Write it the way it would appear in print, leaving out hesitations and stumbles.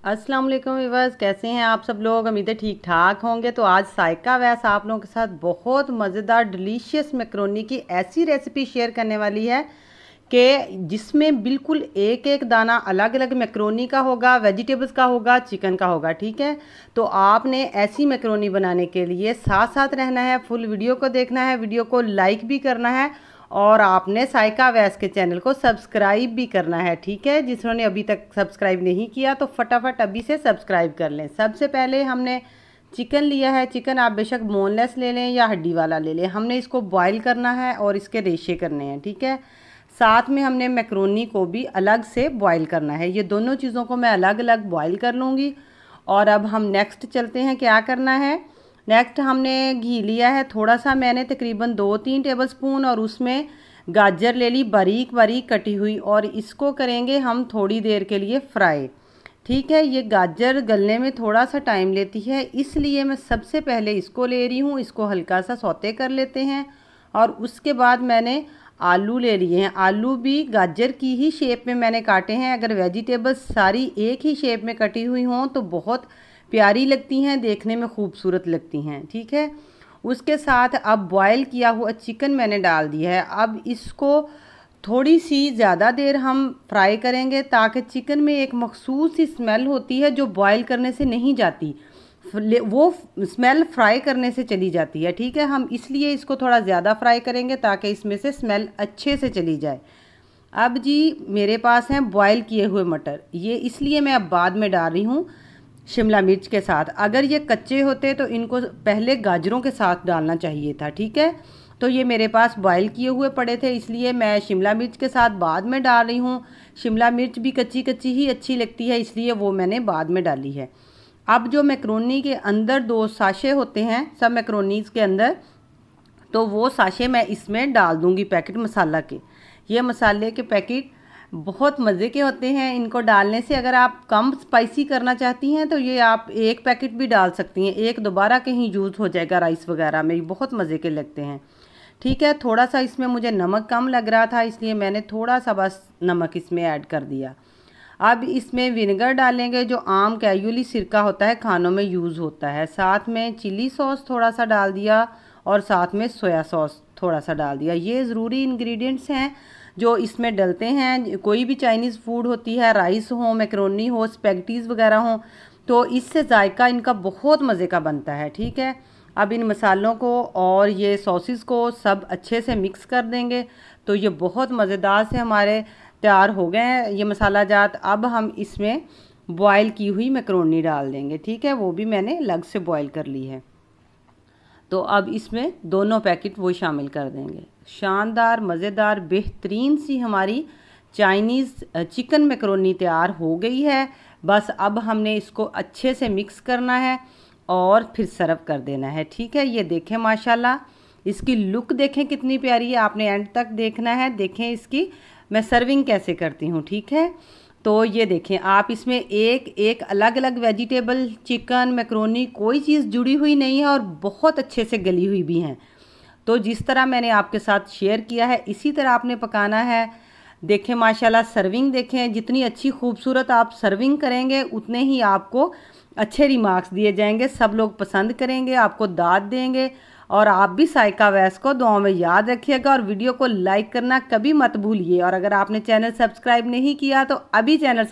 अस्सलाम वालेकुम व्यूअर्स, कैसे हैं आप सब लोग। उम्मीद है ठीक ठाक होंगे। तो आज साइका वैस आप लोगों के साथ बहुत मज़ेदार डिलीशियस मैक्रोनी की ऐसी रेसिपी शेयर करने वाली है कि जिसमें बिल्कुल एक एक दाना अलग अलग मैक्रोनी का होगा, वेजिटेबल्स का होगा, चिकन का होगा। ठीक है, तो आपने ऐसी मैक्रोनी बनाने के लिए साथ साथ रहना है, फुल वीडियो को देखना है, वीडियो को लाइक भी करना है और आपने साइका वैस के चैनल को सब्सक्राइब भी करना है। ठीक है, जिन्होंने अभी तक सब्सक्राइब नहीं किया तो फटाफट अभी से सब्सक्राइब कर लें। सबसे पहले हमने चिकन लिया है। चिकन आप बेशक बोनलेस ले लें या हड्डी वाला ले लें। हमने इसको बॉईल करना है और इसके रेशे करने हैं। ठीक है, साथ में हमने मैक्रोनी को भी अलग से बॉईल करना है। ये दोनों चीज़ों को मैं अलग अलग बॉईल कर लूँगी। और अब हम नेक्स्ट चलते हैं, क्या करना है। नेक्स्ट हमने घी लिया है थोड़ा सा, मैंने तकरीबन 2-3 टेबलस्पून, और उसमें गाजर ले ली बारीक बारीक कटी हुई, और इसको करेंगे हम थोड़ी देर के लिए फ्राई। ठीक है, ये गाजर गलने में थोड़ा सा टाइम लेती है, इसलिए मैं सबसे पहले इसको ले रही हूँ। इसको हल्का सा सौते कर लेते हैं। और उसके बाद मैंने आलू ले लिए हैं। आलू भी गाजर की ही शेप में मैंने काटे हैं। अगर वेजिटेबल्स सारी एक ही शेप में कटी हुई हों तो बहुत प्यारी लगती हैं, देखने में खूबसूरत लगती हैं। ठीक है, उसके साथ अब बॉयल किया हुआ चिकन मैंने डाल दिया है। अब इसको थोड़ी सी ज़्यादा देर हम फ्राई करेंगे ताकि चिकन में एक मखसूस सी स्मेल होती है जो बॉयल करने से नहीं जाती, वो स्मेल फ्राई करने से चली जाती है। ठीक है, हम इसलिए इसको थोड़ा ज़्यादा फ्राई करेंगे ताकि इसमें से स्मेल अच्छे से चली जाए। अब जी मेरे पास हैं बॉयल किए हुए मटर, ये इसलिए मैं अब बाद में डाल रही हूँ शिमला मिर्च के साथ। अगर ये कच्चे होते तो इनको पहले गाजरों के साथ डालना चाहिए था। ठीक है, तो ये मेरे पास बॉयल किए हुए पड़े थे, इसलिए मैं शिमला मिर्च के साथ बाद में डाल रही हूँ। शिमला मिर्च भी कच्ची कच्ची ही अच्छी लगती है, इसलिए वो मैंने बाद में डाली है। अब जो मैक्रोनी के अंदर 2 साशे होते हैं सब मैक्रोनीज़ के अंदर, तो वो साशे मैं इसमें डाल दूँगी पैकेट मसाला के। ये मसाले के पैकेट बहुत मज़े के होते हैं। इनको डालने से अगर आप कम स्पाइसी करना चाहती हैं तो ये आप एक पैकेट भी डाल सकती हैं, एक दोबारा कहीं यूज़ हो जाएगा राइस वगैरह में, बहुत मज़े के लगते हैं। ठीक है, थोड़ा सा इसमें मुझे नमक कम लग रहा था, इसलिए मैंने थोड़ा सा बस नमक इसमें ऐड कर दिया। अब इसमें विनेगर डालेंगे, जो आम कैजुअली सिरका होता है खानों में यूज़ होता है। साथ में चिली सॉस थोड़ा सा डाल दिया और साथ में सोया सॉस थोड़ा सा डाल दिया। ये ज़रूरी इंग्रेडिएंट्स हैं जो इसमें डलते हैं। कोई भी चाइनीज़ फूड होती है, राइस हो, मैक्रोनी हो, स्पैगेटीज़ वगैरह हो, तो इससे जायका इनका बहुत मज़े का बनता है। ठीक है, अब इन मसालों को और ये सॉसेस को सब अच्छे से मिक्स कर देंगे, तो ये बहुत मज़ेदार से हमारे तैयार हो गए हैं ये मसाला जात। अब हम इसमें बॉयल की हुई मैक्रोनी डाल देंगे। ठीक है, वो भी मैंने अलग से बॉयल कर ली है। तो अब इसमें दोनों पैकेट वो शामिल कर देंगे। शानदार मज़ेदार बेहतरीन सी हमारी चाइनीज़ चिकन मैक्रोनी तैयार हो गई है। बस अब हमने इसको अच्छे से मिक्स करना है और फिर सर्व कर देना है। ठीक है, ये देखें माशाल्लाह, इसकी लुक देखें कितनी प्यारी है। आपने एंड तक देखना है, देखें इसकी मैं सर्विंग कैसे करती हूँ। ठीक है, तो ये देखें आप, इसमें एक एक अलग अलग वेजिटेबल, चिकन, मैक्रोनी, कोई चीज़ जुड़ी हुई नहीं है और बहुत अच्छे से गली हुई भी हैं। तो जिस तरह मैंने आपके साथ शेयर किया है इसी तरह आपने पकाना है। देखें माशाल्लाह, सर्विंग देखें, जितनी अच्छी खूबसूरत आप सर्विंग करेंगे उतने ही आपको अच्छे रिमार्क्स दिए जाएंगे, सब लोग पसंद करेंगे, आपको दाद देंगे। और आप भी साइका वैस को दुआओं में याद रखिएगा और वीडियो को लाइक करना कभी मत भूलिए। और अगर आपने चैनल सब्सक्राइब नहीं किया तो अभी चैनल